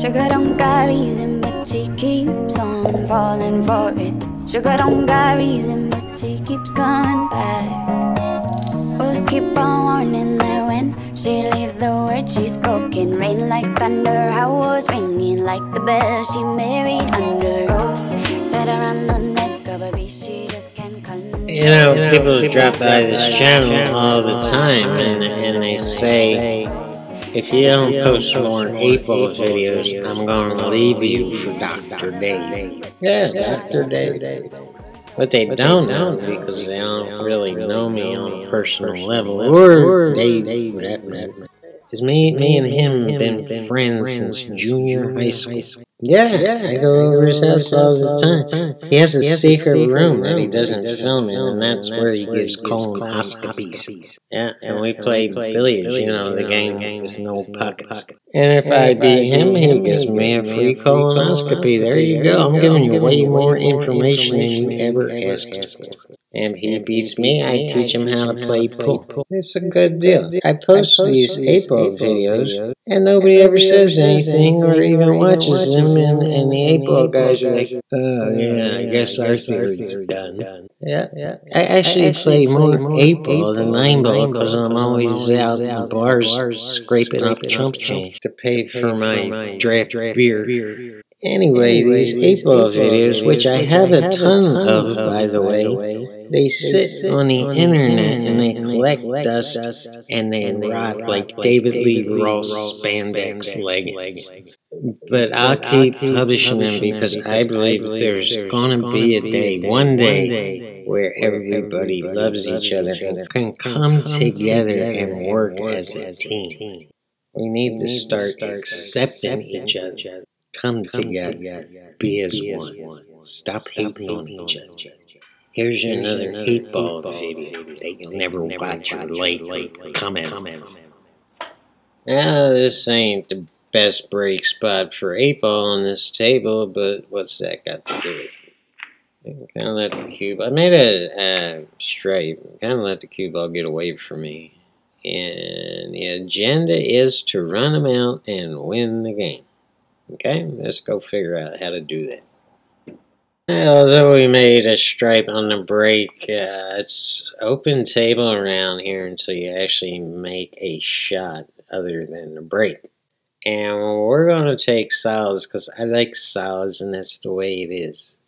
Sugar don't got reason, but she keeps on falling for it. Sugar don't got reason, but she keeps coming back. Wolves keep on warning that when she leaves the word she's spoken. Rain like thunder, howls ringing like the bell she married under rose. Tied around the neck of a beast she just can't control. You know, people drop by this channel all the time and they say, if you don't post more 8-Ball videos, I'm going to leave you for Dr. Dave. Yeah, Dr. Dave. But they don't know because they don't really know me on a personal level, or Dave for that matter. Because me and him have been friends since junior high school. Yeah, I go over his house all the time. He has a secret room that he doesn't film in, and that's where he gives colonoscopies. Yeah, and we play billiards, you know, the game with no pockets. And if I beat him, he gives me a free colonoscopy. There you go. I'm giving you way more information than you ever asked for. And if he beats me, I teach him how to play pool. It's a good deal. I post these 8-Ball videos, and nobody ever says anything or even watches them, and the 8-Ball guys are like, oh yeah, I guess our theory's done. Yeah. I actually play more 8-Ball than 9-Ball because I'm always out in bars scraping up chump change to pay for my draft beer. Anyway, these 8-Ball videos, which I have a ton of, by the way, they sit on the internet and they collect dust and they rot like David Lee Roth spandex leggings. But I'll keep publishing them because I believe there's going to be a day, one day, where everybody loves each other and can come together and work as a team. We need to start accepting each other. Come together, be as one. Stop hating on each other. Here's another 8-Ball video that you'll never watch your life comment on. Now, this ain't the best break spot for 8-Ball on this table, but what's that got to do with it? Kind of let the cue ball. I made a stripe. Kind of let the cue ball get away from me. And the agenda is to run them out and win the game. Okay, let's go figure out how to do that. Although we made a stripe on the break, it's open table around here until you actually make a shot other than the break. And we're going to take solids because I like solids and that's the way it is.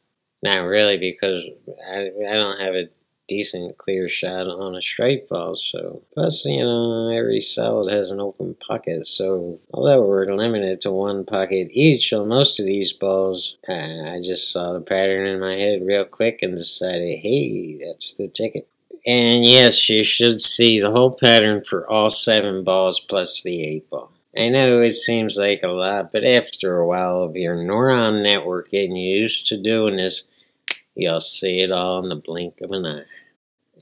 Not really, because I don't have a decent clear shot on a straight ball, so plus, you know, every solid has an open pocket, so although we're limited to one pocket each on most of these balls, I just saw the pattern in my head real quick and decided, hey, that's the ticket. And yes, you should see the whole pattern for all 7 balls plus the 8-Ball. I know it seems like a lot, but after a while of your neuron network getting used to doing this, you'll see it all in the blink of an eye.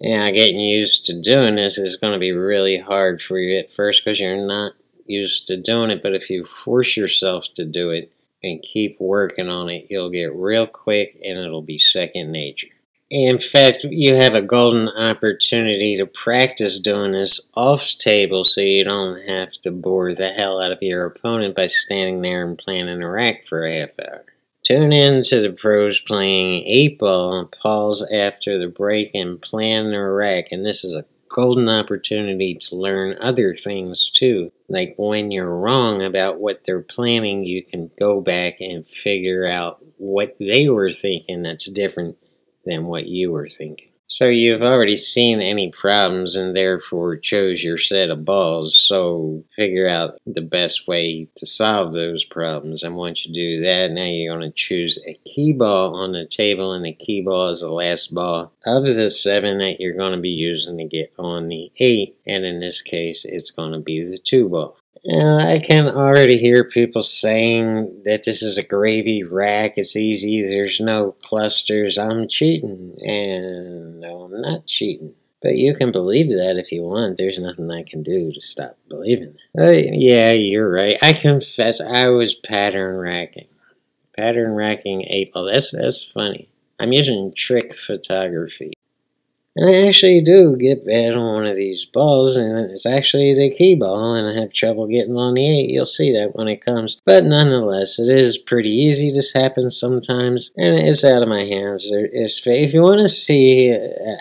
Yeah, getting used to doing this is going to be really hard for you at first because you're not used to doing it, but if you force yourself to do it and keep working on it, you'll get real quick and it'll be second nature. In fact, you have a golden opportunity to practice doing this off table so you don't have to bore the hell out of your opponent by standing there and planning a rack for a half hour. Tune in to the pros playing 8-Ball and pause after the break and plan their rack, and this is a golden opportunity to learn other things too. Like when you're wrong about what they're planning, you can go back and figure out what they were thinking that's different than what you were thinking. So you've already seen any problems and therefore chose your set of balls, so figure out the best way to solve those problems. And once you do that, now you're going to choose a key ball on the table, and the key ball is the last ball of the 7 that you're going to be using to get on the 8, and in this case, it's going to be the 2-ball. I can already hear people saying that this is a gravy rack, it's easy, there's no clusters, I'm cheating. And no, I'm not cheating. But you can believe that if you want, there's nothing I can do to stop believing it. Yeah, you're right. I confess I was pattern racking. Pattern racking 8-Ball, that's funny. I'm using trick photography. And I actually do get bad on one of these balls, and it's actually the key ball, and I have trouble getting on the 8. You'll see that when it comes. But nonetheless, it is pretty easy. This happens sometimes, and it's out of my hands. If you want to see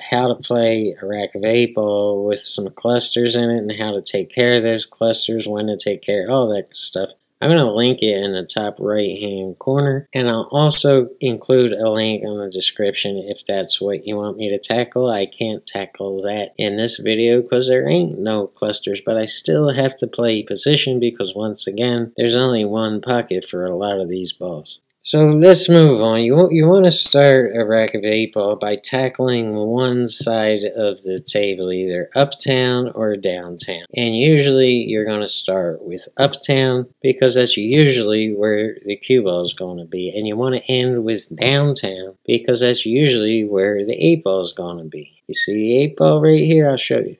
how to play a rack of 8 ball with some clusters in it, and how to take care of those clusters, when to take care of all that stuff, I'm going to link it in the top right hand corner, and I'll also include a link in the description if that's what you want me to tackle. I can't tackle that in this video because there ain't no clusters, but I still have to play position because once again, there's only one pocket for a lot of these balls. So let's move on. You want to start a rack of 8 ball by tackling one side of the table, either uptown or downtown. And usually you're going to start with uptown because that's usually where the cue ball is going to be. And you want to end with downtown because that's usually where the 8 ball is going to be. You see the 8 ball right here? I'll show you.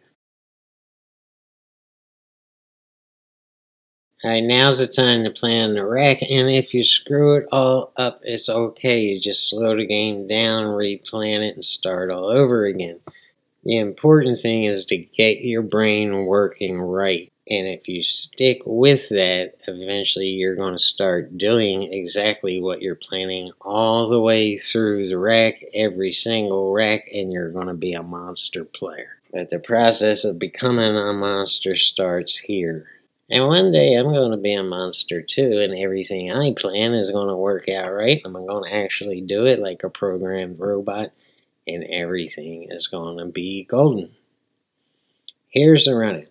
Alright, now's the time to plan the rack, and if you screw it all up, it's okay. You just slow the game down, replan it, and start all over again. The important thing is to get your brain working right, and if you stick with that, eventually you're going to start doing exactly what you're planning all the way through the rack, every single rack, and you're going to be a monster player. But the process of becoming a monster starts here. And one day I'm going to be a monster too, and everything I plan is going to work out right. I'm going to actually do it like a programmed robot, and everything is going to be golden. Here's the run it.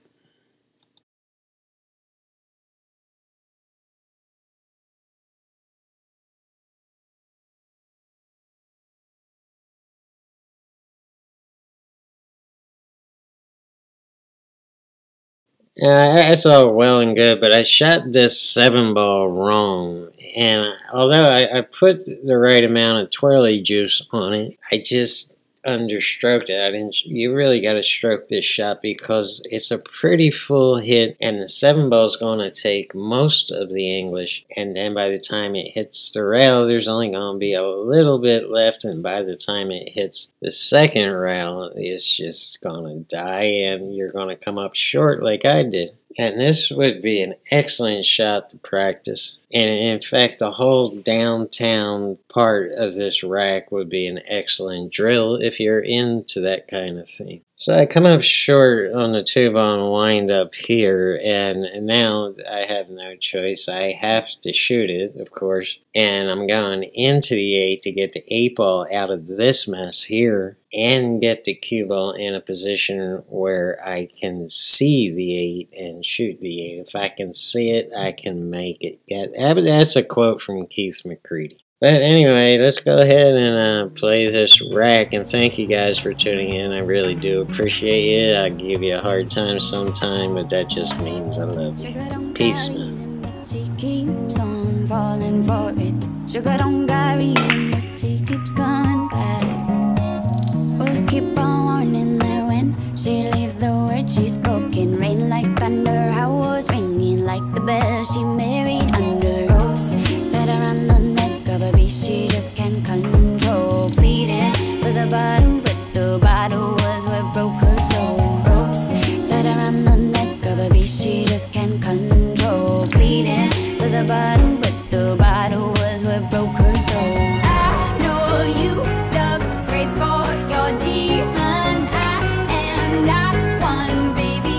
That's all well and good, but I shot this 7 ball wrong, and although I put the right amount of twirly juice on it, I just understroked it. You really got to stroke this shot because it's a pretty full hit, and the 7 ball is going to take most of the English, and then by the time it hits the rail, there's only going to be a little bit left, and by the time it hits the second rail, it's just going to die, and you're going to come up short like I did. And this would be an excellent shot to practice. And in fact, the whole downtown part of this rack would be an excellent drill if you're into that kind of thing. So I come up short on the 2-ball wind up here, and now I have no choice. I have to shoot it, of course, and I'm going into the 8 to get the 8 ball out of this mess here and get the cue ball in a position where I can see the 8 and shoot the 8. If I can see it, I can make it. That's a quote from Keith McCready. But anyway, let's go ahead and play this rack, and thank you guys for tuning in. I really do appreciate it. I give you a hard time sometime, but that just means I love you. Peace, man. She keeps on falling for it. Sugar don't got reason, but she keeps coming back. We'll keep on warning that when she leaves, the words she's spoken rain like thunder. How was ringing like the bell she married under rose. Tied around the neck of a beast she just can't control. Pleading with a bottle, but the bottle was what broke her soul. Ropes tied around the neck of a beast she just can't control. Pleading with a bottle, but the bottle was what broke her soul. I know you love grace for your demon. I am not one, baby.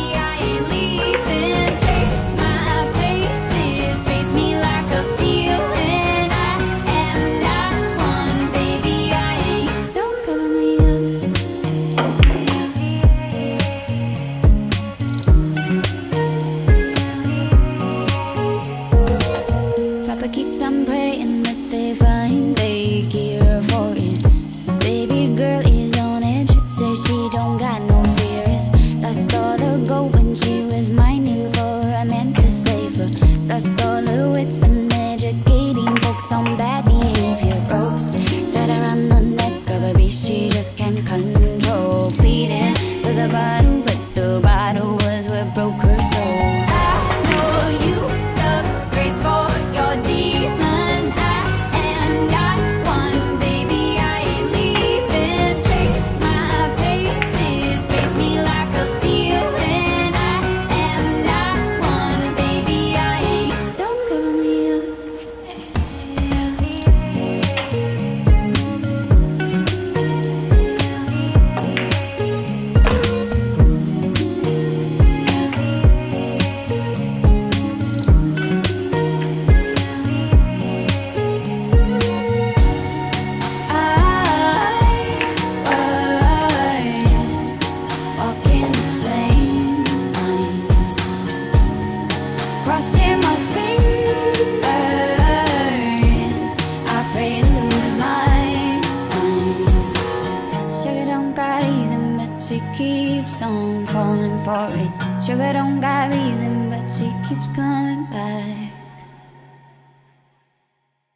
keeps on falling for it. Sugar don't got reason, but she keeps coming back.